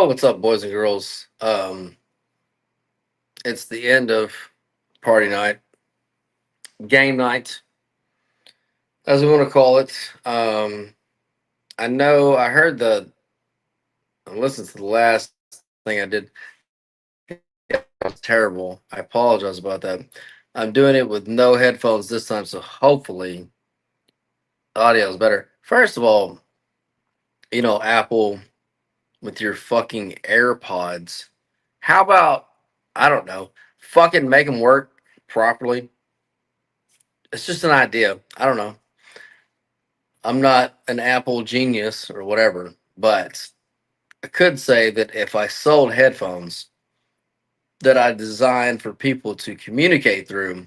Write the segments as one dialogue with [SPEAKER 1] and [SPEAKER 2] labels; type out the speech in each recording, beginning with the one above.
[SPEAKER 1] Yo, what's up, boys and girls? It's the end of party night, game night, as we want to call it. I know I heard I listened to the last thing I did. It was terrible. I apologize about that. I'm doing it with no headphones this time, so hopefully audio is better. First of all, Apple with your fucking AirPods. How about, I don't know, fucking make them work properly? It's just an idea. I don't know. I'm not an Apple genius or whatever, but I could say that if I sold headphones that I designed for people to communicate through,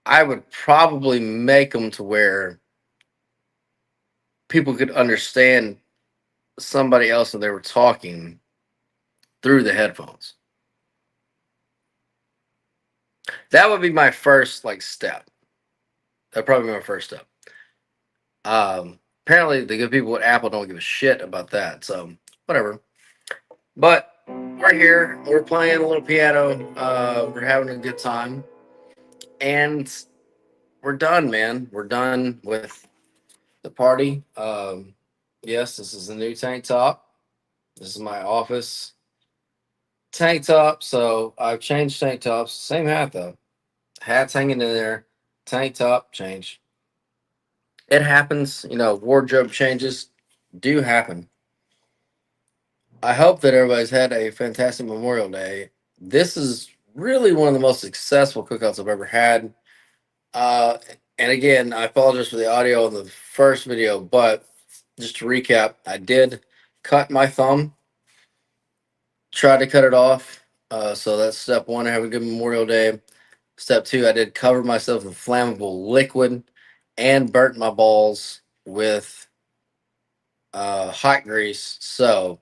[SPEAKER 1] I would probably make them to where people could understand somebody else when they were talking through the headphones. That would be my first step. That'd probably be my first step. Apparently the good people at Apple don't give a shit about that, so whatever. But we're here. We're playing a little piano. We're having a good time, and we're done, man. We're done with the party. Yes, this is the new tank top. This is my office tank top. So I've changed tank tops. Same hat though. Hat's hanging in there. Tank top change. It happens. Wardrobe changes do happen. I hope that everybody's had a fantastic Memorial Day. This is really one of the most successful cookouts I've ever had. Uh, and again, I apologize for the audio in the first video, but just to recap, I did cut my thumb, tried to cut it off. So that's step one. Have a good Memorial Day. Step two, I did cover myself in flammable liquid and burnt my balls with hot grease. So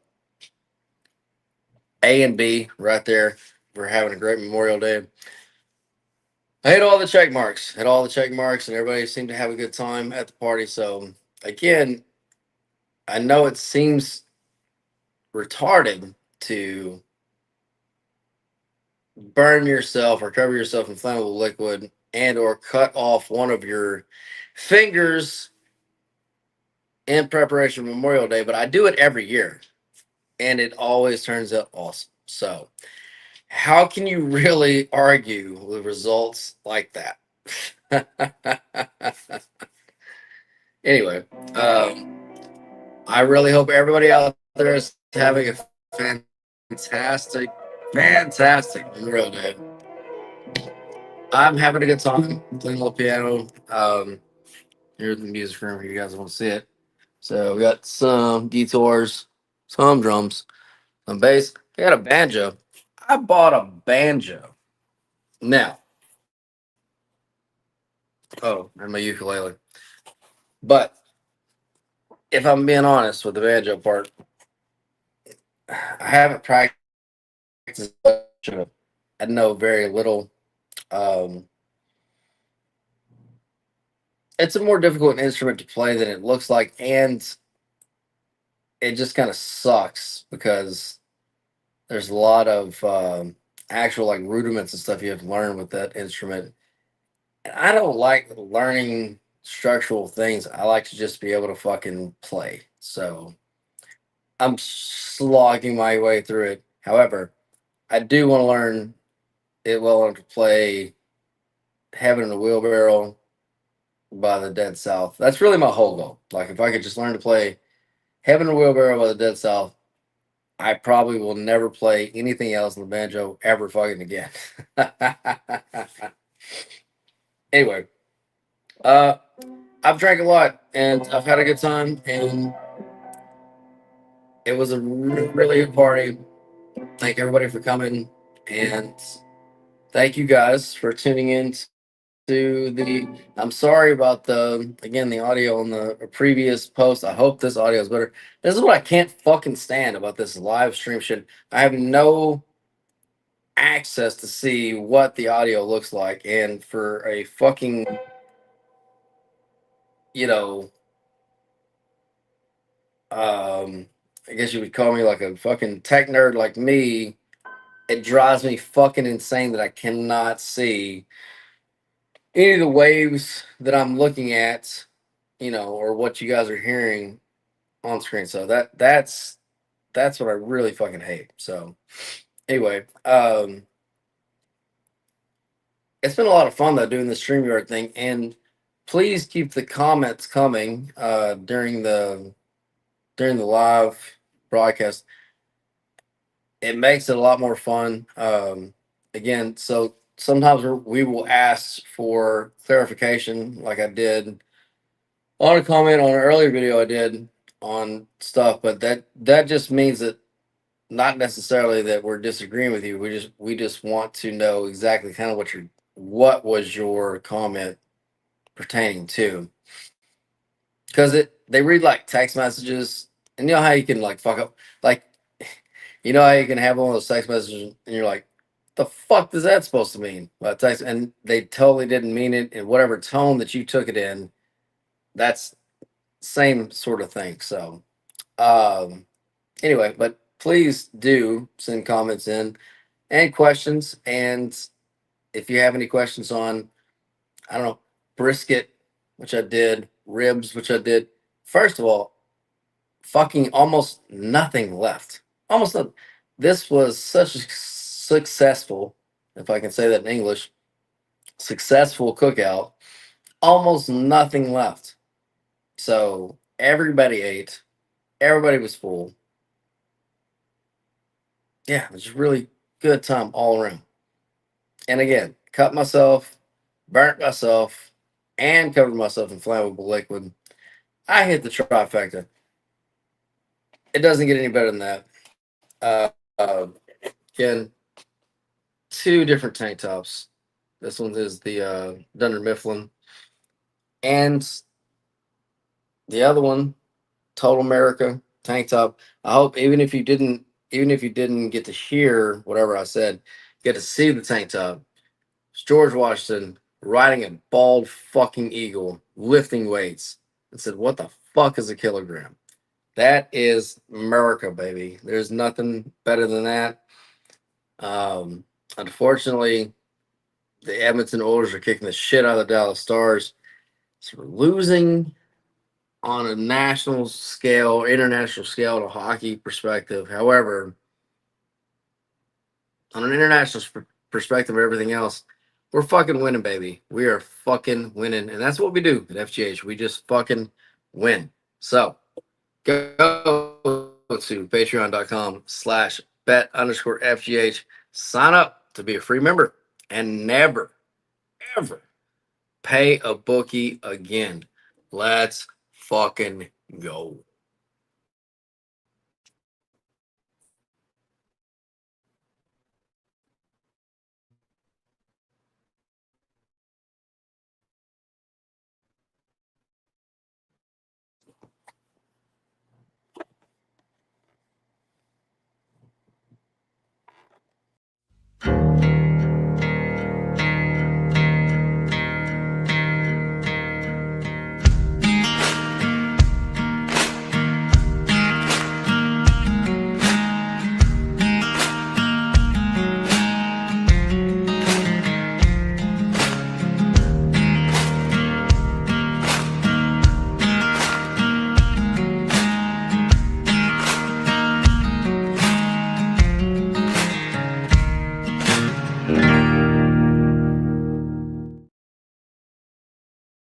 [SPEAKER 1] A and B right there. We're having a great Memorial Day. I hit all the check marks. Hit all the check marks, and everybody seemed to have a good time at the party. So again, I know it seems retarded to burn yourself or cover yourself in flammable liquid and or cut off one of your fingers in preparation for Memorial Day, but I do it every year, and it always turns out awesome. So how can you really argue with results like that? Anyway, um, I really hope everybody out there is having a fantastic Memorial Day. I'm having a good time playing a little piano. Here's the music room. You guys want to see it? So we got some guitars, some drums, some bass. I got a banjo. I bought a banjo. Now, oh, and my ukulele. But if I'm being honest with the banjo part, I haven't practiced. I know very little. Um, it's a more difficult instrument to play than it looks like, and it just kind of sucks because there's a lot of actual rudiments and stuff you have to learn with that instrument. And I don't like learning structural things. I like to just be able to fucking play. So I'm slogging my way through it. However, I do want to learn it well enough to play Heaven in a Wheelbarrow by the Dead South. That's really my whole goal. Like if I could just learn to play Heaven in a Wheelbarrow by the Dead South, I probably will never play anything else on the banjo ever fucking again. Anyway, uh, I've drank a lot and I've had a good time, and it was a really good party. Thank everybody for coming, and thank you guys for tuning in to the. I'm sorry about the audio on the previous post. I hope this audio is better. This is what I can't fucking stand about this live stream shit. I have no access to see what the audio looks like, and for a fucking you know um I guess you would call me like a fucking tech nerd like me, it drives me fucking insane that I cannot see any of the waves that I'm looking at, or what you guys are hearing on screen. So that's what I really fucking hate. So anyway, it's been a lot of fun though doing the StreamYard thing, and please keep the comments coming during the live broadcast. It makes it a lot more fun. Again, so sometimes we will ask for clarification, like I did on a comment on an earlier video I did on stuff, but that just means that not necessarily that we're disagreeing with you. We just want to know exactly kind of what was your comment pertaining to, because they read like text messages, and you know how you can like fuck up, like how you can have one of those text messages and you're like, the fuck does that supposed to mean? Text, and they totally didn't mean it in whatever tone that you took it in. That's same sort of thing. So anyway, but please do send comments in and questions. And if you have any questions on, I don't know, brisket, which I did, ribs, which I did, first of all, fucking almost nothing left. Almost nothing. This was such a successful, if I can say that in English, successful cookout. Almost nothing left. So everybody ate. Everybody was full. Yeah, it was a really good time all around. And again, cut myself, burnt myself, and covered myself in flammable liquid. I hit the trifecta. It doesn't get any better than that. Uh, uh, Again, two different tank tops. This one is the Dunder Mifflin, and the other one, Total America tank top. I hope even if you didn't get to hear whatever I said, get to see the tank top. It's George Washington riding a bald fucking eagle, lifting weights, and said, "What the fuck is a kilogram?" That is America, baby. There's nothing better than that. Unfortunately, the Edmonton Oilers are kicking the shit out of the Dallas Stars. So we're losing on a national scale, international scale, to hockey perspective. However, on an international perspective of everything else, we're fucking winning, baby. We are fucking winning. And that's what we do at FGH. We just fucking win. So go to patreon.com/bet_FGH. Sign up to be a free member and never, ever pay a bookie again. Let's fucking go.